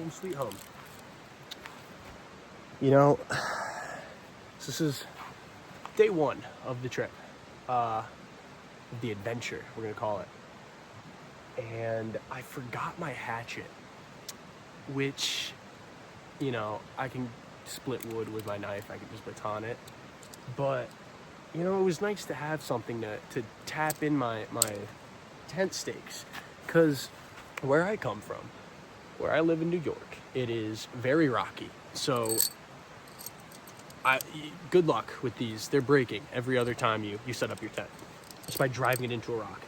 home sweet home. You know, so this is day one of the trip, the adventure, we're gonna call it. And I forgot my hatchet, which, you know, I can split wood with my knife, I can just baton it. But, you know, it was nice to have something to tap in my tent stakes. Because where I come from, where I live in New York, it is very rocky. So, good luck with these. They're breaking every other time you set up your tent, just by driving it into a rock.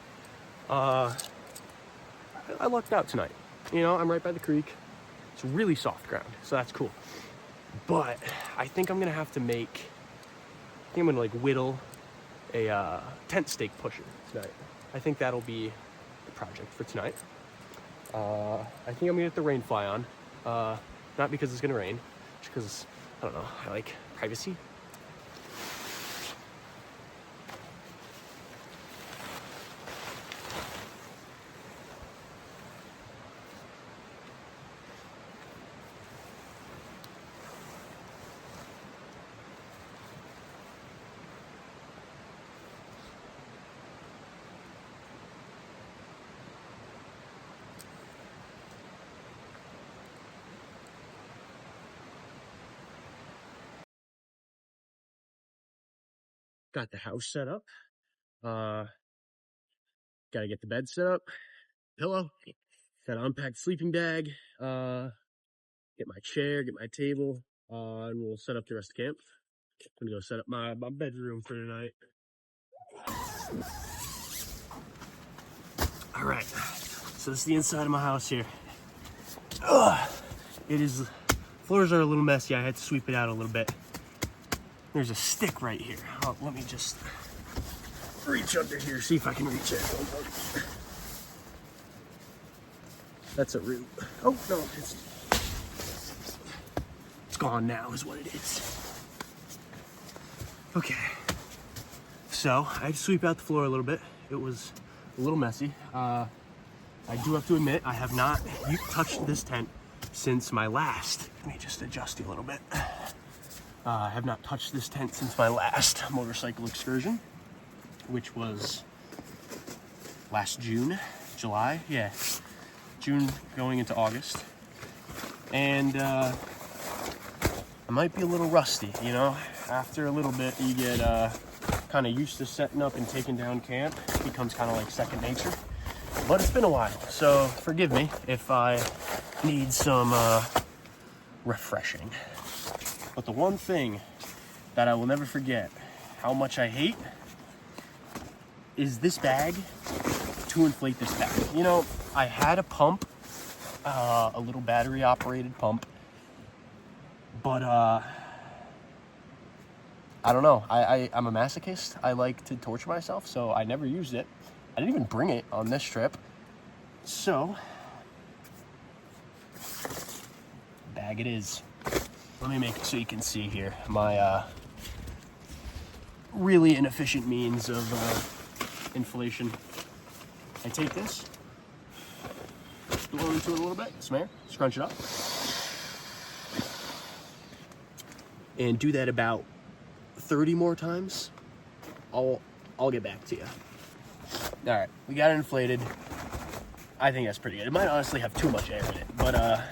I lucked out tonight. You know, I'm right by the creek. It's really soft ground, so that's cool. But I think I'm gonna have to like whittle a tent stake pusher tonight. I think that'll be the project for tonight. I think I'm gonna get the rain fly on. Not because it's gonna rain, just because, I don't know, I like privacy. Got the house set up. Gotta get the bed set up. Pillow. Gotta unpack the sleeping bag. Get my chair, get my table. And we'll set up the rest of camp. I'm gonna go set up my bedroom for tonight. All right. So this is the inside of my house here. Floors are a little messy. I had to sweep it out a little bit. There's a stick right here. Oh, let me just reach under here, see if I can reach it. That's a root. Oh, no, it's gone now is what it is. Okay. So, I had to sweep out the floor a little bit. It was a little messy. I do have to admit, I have not touched this tent since my last. Let me just adjust you a little bit. I have not touched this tent since my last motorcycle excursion, which was last July, yeah. June going into August. And I might be a little rusty, you know? After a little bit, you get kind of used to setting up and taking down camp. It becomes kind of like second nature. But it's been a while, so forgive me if I need some refreshing. But the one thing that I will never forget how much I hate is this bag, to inflate this bag. You know, I had a pump, a little battery operated pump, but I don't know, I'm a masochist. I like to torture myself, so I never used it. I didn't even bring it on this trip. So, bag it is. Let me make it so you can see here my really inefficient means of inflation. I take this, blow into it a little bit, smear, scrunch it up, and do that about 30 more times. I'll get back to you. All right, we got it inflated. I think that's pretty good. It might honestly have too much air in it, but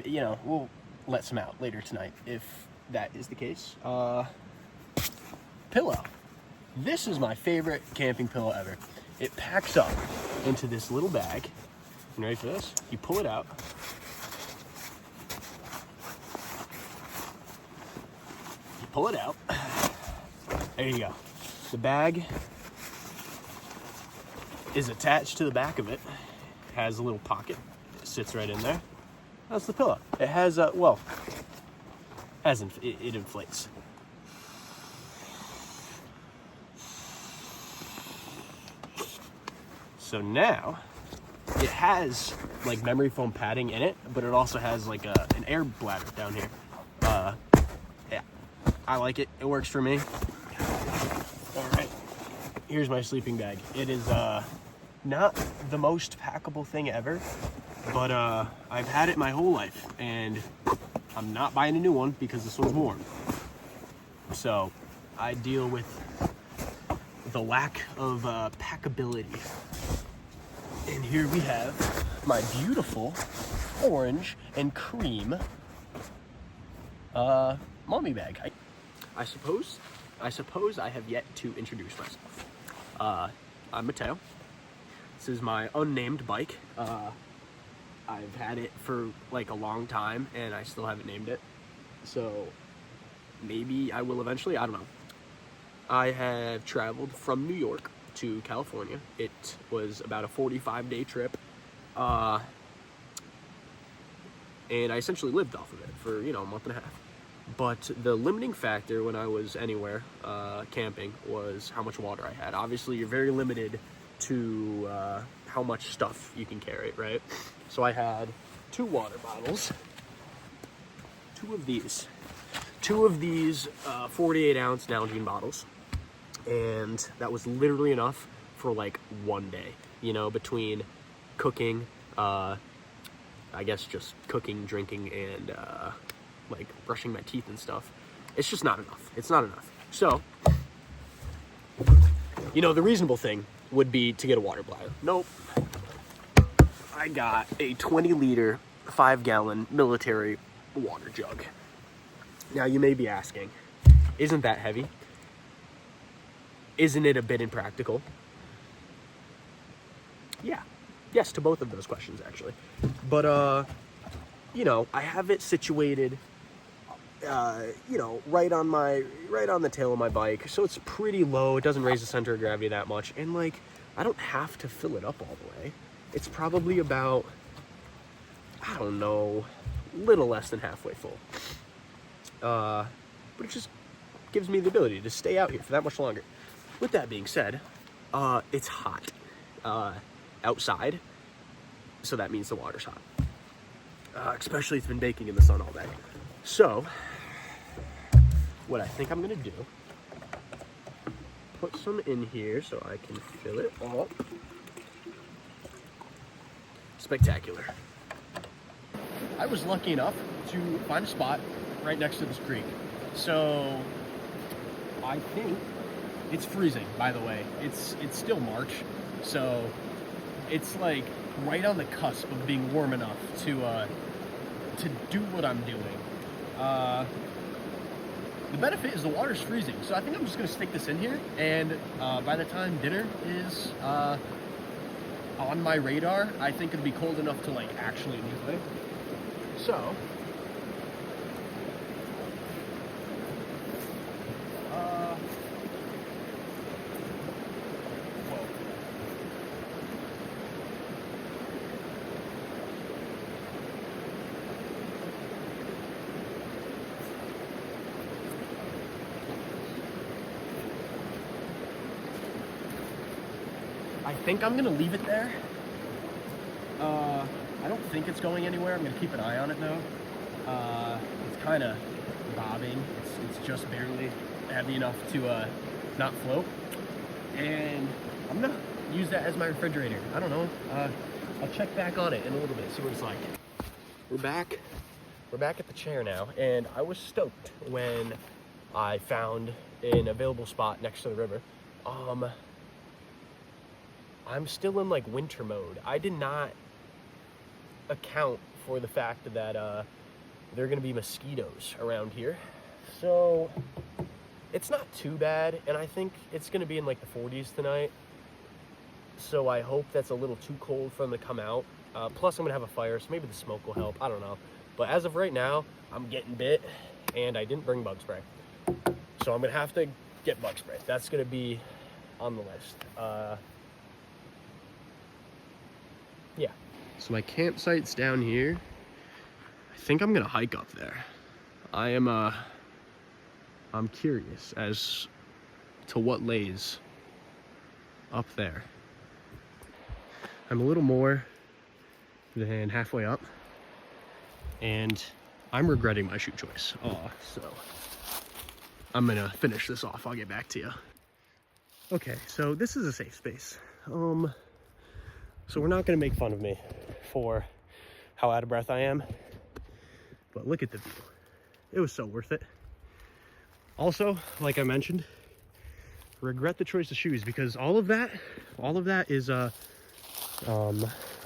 you know, we'll let some out later tonight if that is the case. Pillow. This is my favorite camping pillow ever. It packs up into this little bag. You ready for this? You pull it out. You pull it out. There you go. The bag is attached to the back of it. It has a little pocket. It sits right in there. That's the pillow. It has it inflates. So now it has like memory foam padding in it, but it also has like an air bladder down here. Yeah, I like it. It works for me. All right, here's my sleeping bag. It is not the most packable thing ever, but I've had it my whole life, and I'm not buying a new one because this one's warm. So I deal with the lack of packability. And here we have my beautiful orange and cream mommy bag. I suppose I have yet to introduce myself. I'm Mateo. This is my unnamed bike. I've had it for like a long time and I still haven't named it. So maybe I will eventually, I don't know. I have traveled from New York to California. It was about a 45-day trip. And I essentially lived off of it for, a month and a half. But the limiting factor when I was anywhere camping was how much water I had. Obviously, you're very limited to how much stuff you can carry, right? So I had 2 water bottles, 2 of these 48-ounce Nalgene bottles, and that was literally enough for like one day, between cooking, I guess just cooking, drinking, and like brushing my teeth and stuff. It's just not enough. It's not enough. So, the reasonable thing would be to get a water bladder. Nope. I got a 20-liter, 5-gallon military water jug. Now, you may be asking, isn't that heavy? Isn't it a bit impractical? Yeah. Yes, to both of those questions, actually. But, I have it situated, right on the tail of my bike. So it's pretty low. It doesn't raise the center of gravity that much. And, I don't have to fill it up all the way. It's probably about, I don't know, little less than halfway full. But it just gives me the ability to stay out here for that much longer. With that being said, it's hot outside, so that means the water's hot. Especially it's been baking in the sun all day. So, what I think I'm gonna do, put some in here so I can fill it up. Spectacular. I was lucky enough to find a spot right next to this creek. So, I think it's freezing, by the way. It's still March, so it's like right on the cusp of being warm enough to do what I'm doing. The benefit is the water's freezing, so I think I'm just gonna stick this in here, and by the time dinner is on my radar, I think it'll be cold enough to actually enjoy it. So, I think I'm gonna leave it there. I don't think it's going anywhere. I'm gonna keep an eye on it though. It's kind of bobbing. It's just barely heavy enough to not float. And I'm gonna use that as my refrigerator. I don't know. I'll check back on it in a little bit, see what it's like. We're back at the chair now, and I was stoked when I found an available spot next to the river. I'm still in winter mode. I did not account for the fact that there are gonna be mosquitoes around here. So it's not too bad, and I think it's gonna be in the 40s tonight. So I hope that's a little too cold for them to come out. Plus I'm gonna have a fire, so maybe the smoke will help, I don't know. But as of right now, I'm getting bit, and I didn't bring bug spray. So I'm gonna have to get bug spray. That's gonna be on the list. Yeah. So my campsite's down here. I think I'm gonna hike up there. I'm curious as to what lays up there. I'm a little more than halfway up, and I'm regretting my shoe choice. So I'm gonna finish this off. I'll get back to you. Okay, so this is a safe space. So we're not gonna make fun of me for how out of breath I am. But look at the view. It was so worth it. Also, like I mentioned, regret the choice of shoes, because all of that is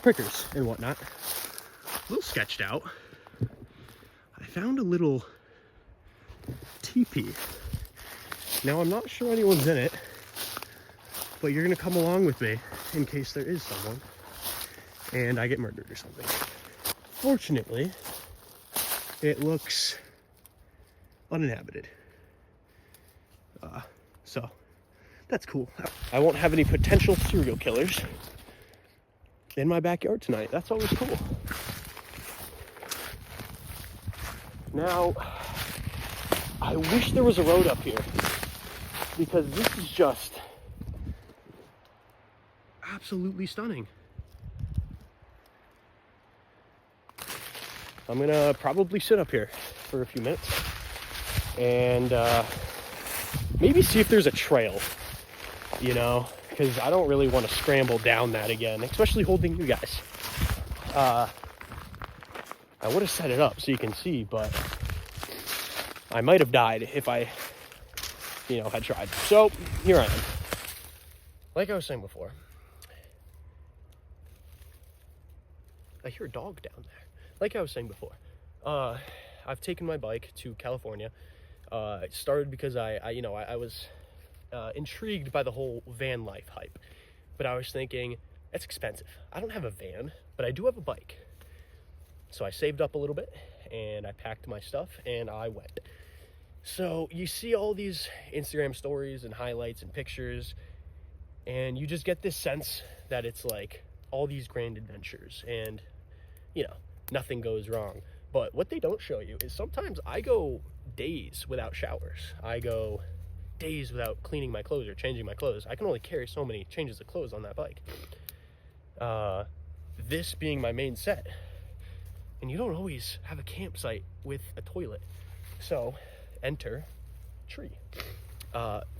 prickers and whatnot. A little sketched out. I found a little teepee. Now I'm not sure anyone's in it, but you're gonna come along with me in case there is someone and I get murdered or something. Fortunately, it looks uninhabited. So that's cool. I won't have any potential serial killers in my backyard tonight. That's always cool. Now, I wish there was a road up here, because this is just absolutely stunning. I'm gonna probably sit up here for a few minutes and maybe see if there's a trail, you know, because I don't really want to scramble down that again, especially holding you guys. I would have set it up so you can see, but I might have died if I, you know, had tried. So here I am. Like I was saying before, I hear a dog down there. Like I was saying before, I've taken my bike to California. It started because I was intrigued by the whole van life hype, but I was thinking, that's expensive. I don't have a van, but I do have a bike. So I saved up a little bit and I packed my stuff and I went. So you see all these Instagram stories and highlights and pictures, and you just get this sense that it's like all these grand adventures and, you know, nothing goes wrong. But what they don't show you is sometimes I go days without showers. I go days without cleaning my clothes or changing my clothes. I can only carry so many changes of clothes on that bike. This being my main set. And you don't always have a campsite with a toilet. So enter tree.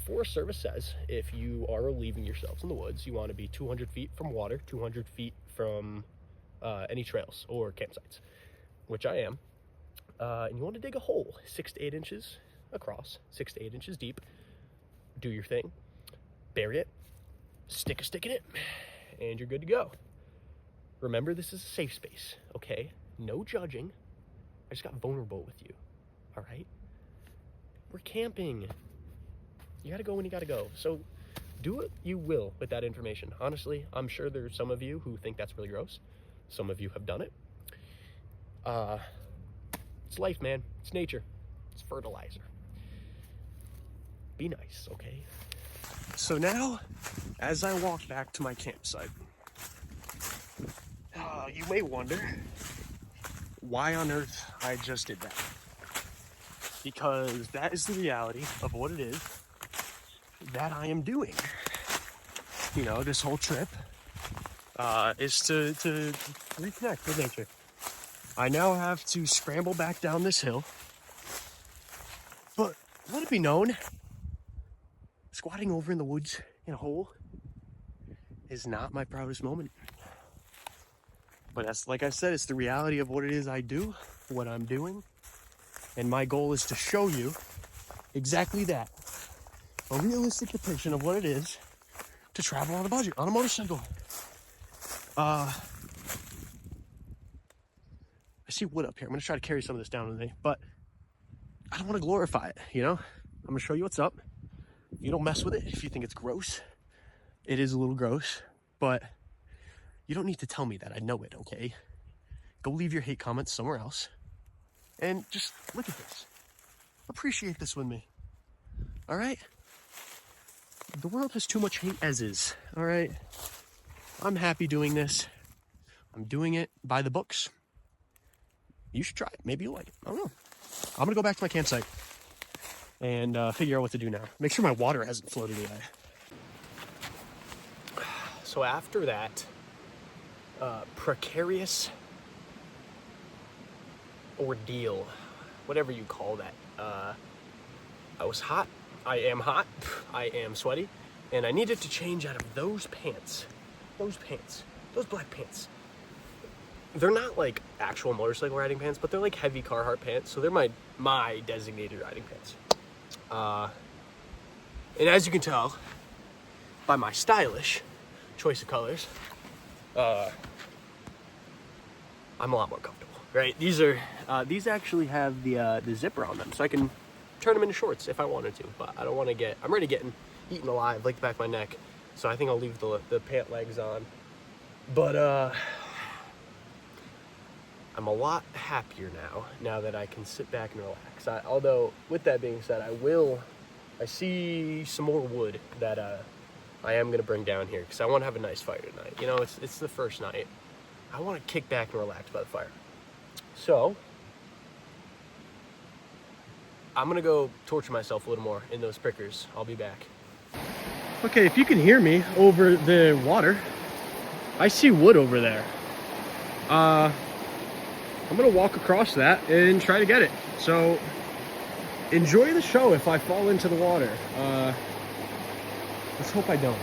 Forest Service says if you are leaving yourselves in the woods, you want to be 200 feet from water, 200 feet from any trails or campsites, which I am. And you want to dig a hole 6 to 8 inches across, 6 to 8 inches deep. Do your thing, bury it, stick a stick in it, and you're good to go. Remember, this is a safe space, okay? No judging. I just got vulnerable with you, all right? We're camping. You gotta go when you gotta go. So do what you will with that information. Honestly, I'm sure there's some of you who think that's really gross. Some of you have done it. It's life, man. It's nature. It's fertilizer. Be nice, okay? So now, as I walk back to my campsite, you may wonder why on earth I just did that. Because that is the reality of what it is that I am doing. You know, this whole trip is to reconnect with nature. I now have to scramble back down this hill. But let it be known, squatting over in the woods in a hole is not my proudest moment. But that's, like I said, it's the reality of what it is I do, what I'm doing. And my goal is to show you exactly that. A realistic depiction of what it is to travel on a budget, on a motorcycle. I see wood up here. I'm going to try to carry some of this down with me, but I don't want to glorify it, you know? I'm going to show you what's up. You don't mess with it if you think it's gross. It is a little gross, but you don't need to tell me that. I know it, okay? Go leave your hate comments somewhere else. And just look at this. Appreciate this with me. All right? The world has too much hate as is. All right? I'm happy doing this. I'm doing it by the books. You should try it. Maybe you'll like it. I don't know. I'm going to go back to my campsite and figure out what to do now. Make sure my water hasn't floated away. So after that precarious ordeal, whatever you call that, I was hot. I am hot. I am sweaty. And I needed to change out of those pants. Those black pants. they're not like actual motorcycle riding pants, but they're like heavy Carhartt pants. So they're my designated riding pants. And as you can tell by my stylish choice of colors, I'm a lot more comfortable, right? These actually have the zipper on them, so I can turn them into shorts if I wanted to, but I don't want to I'm already getting eaten alive, like the back of my neck, so I think I'll leave the pant legs on. But I'm a lot happier now that I can sit back and relax. Although, with that being said, I see some more wood that I am going to bring down here, because I want to have a nice fire tonight. You know, it's the first night. I want to kick back and relax by the fire. So, I'm going to go torture myself a little more in those prickers. I'll be back. Okay, if you can hear me over the water, I see wood over there. I'm going to walk across that and try to get it. So, enjoy the show if I fall into the water. Let's hope I don't.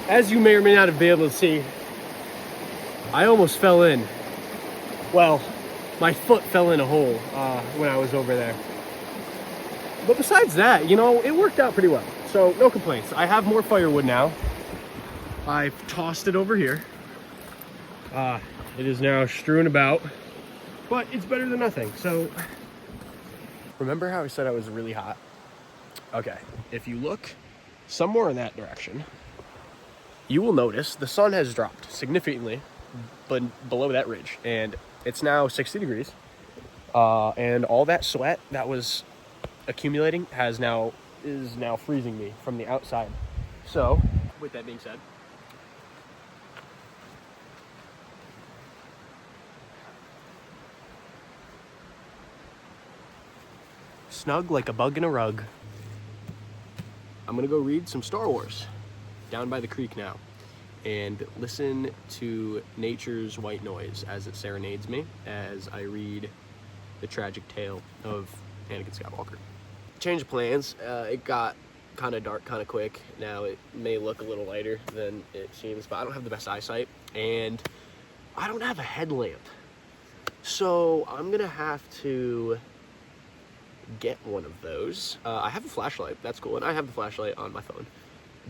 As you may or may not have been able to see, I almost fell in. Well, my foot fell in a hole when I was over there. But besides that, you know, it worked out pretty well. So no complaints. I have more firewood now. I've tossed it over here. It is now strewn about, but it's better than nothing. So remember how I said I was really hot? Okay, if you look somewhere in that direction, you will notice the sun has dropped significantly but below that ridge, and it's now 60 degrees. And all that sweat that was accumulating is now freezing me from the outside. So, with that being said, snug like a bug in a rug, I'm gonna go read some Star Wars down by the creek now and listen to nature's white noise as it serenades me as I read the tragic tale of Anakin Skywalker. Change of plans. It got kind of dark kind of quick. Now it may look a little lighter than it seems, but I don't have the best eyesight and I don't have a headlamp. So I'm gonna have to get one of those. I have a flashlight, that's cool, and I have the flashlight on my phone.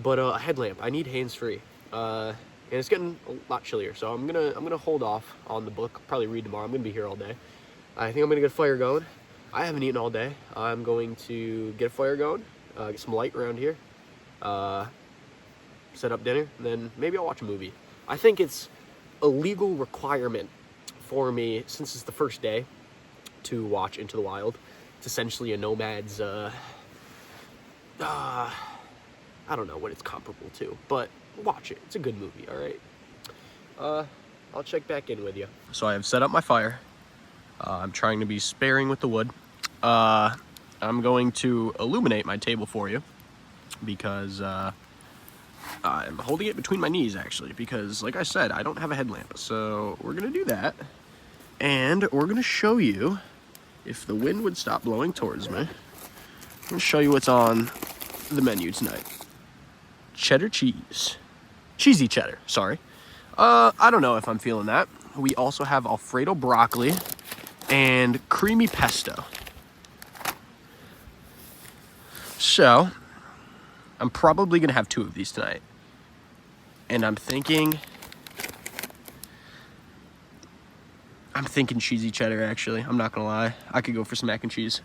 But a headlamp, I need hands-free. And it's getting a lot chillier, so I'm gonna hold off on the book, probably read tomorrow. I'm gonna be here all day. I think I'm gonna get a fire going. I haven't eaten all day. I'm going to get a fire going, get some light around here, set up dinner, and then maybe I'll watch a movie. I think it's a legal requirement for me, since it's the first day, to watch Into the Wild. It's essentially a Nomad's, I don't know what it's comparable to, but watch it. It's a good movie, all right? I'll check back in with you. So I have set up my fire. I'm trying to be sparing with the wood. I'm going to illuminate my table for you because I'm holding it between my knees, actually, because, like I said, I don't have a headlamp. So we're going to do that, and we're going to show you, if the wind would stop blowing towards me, I'm going to show you what's on the menu tonight. Cheddar cheese. Cheesy cheddar, sorry. I don't know if I'm feeling that. We also have Alfredo broccoli and creamy pesto. So, I'm probably going to have 2 of these tonight. And I'm thinking cheesy cheddar, actually. I'm not going to lie. I could go for some mac and cheese.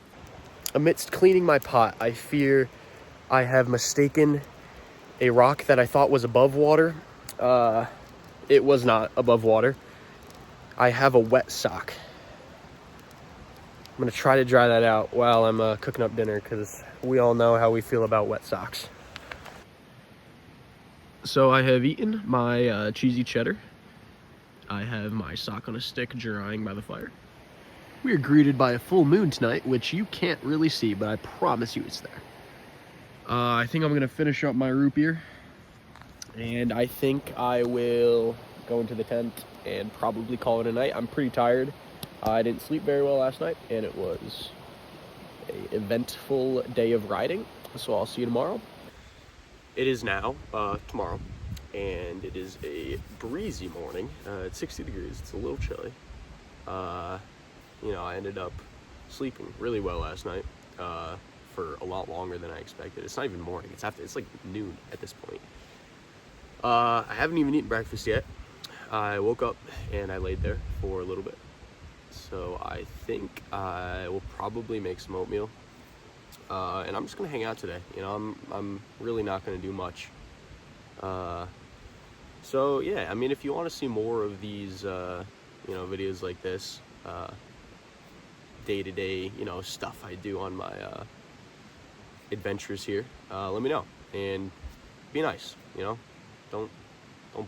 Amidst cleaning my pot, I fear I have mistaken a rock that I thought was above water it was not above water. I have a wet sock. I'm gonna try to dry that out while I'm cooking up dinner, because we all know how we feel about wet socks. So I have eaten my cheesy cheddar. I have my sock on a stick drying by the fire. We are greeted by a full moon tonight, which you can't really see, but I promise you it's there. I think I'm gonna finish up my root beer, and I think I will go into the tent and probably call it a night. I'm pretty tired. I didn't sleep very well last night, and it was an eventful day of riding, so I'll see you tomorrow. It is now tomorrow, and it is a breezy morning. It's 60 degrees. It's a little chilly. You know, I ended up sleeping really well last night for a lot longer than I expected. It's not even morning. It's like noon at this point. I haven't even eaten breakfast yet. I woke up and I laid there for a little bit. So I think I will probably make some oatmeal. And I'm just gonna hang out today. You know, I'm really not gonna do much. So yeah, I mean, if you want to see more of these, you know, videos like this, day-to-day, you know, stuff I do on my adventures here, let me know, and be nice. You know, don't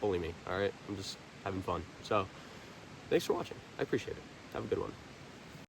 bully me. All right, I'm just having fun. So thanks for watching. I appreciate it. Have a good one.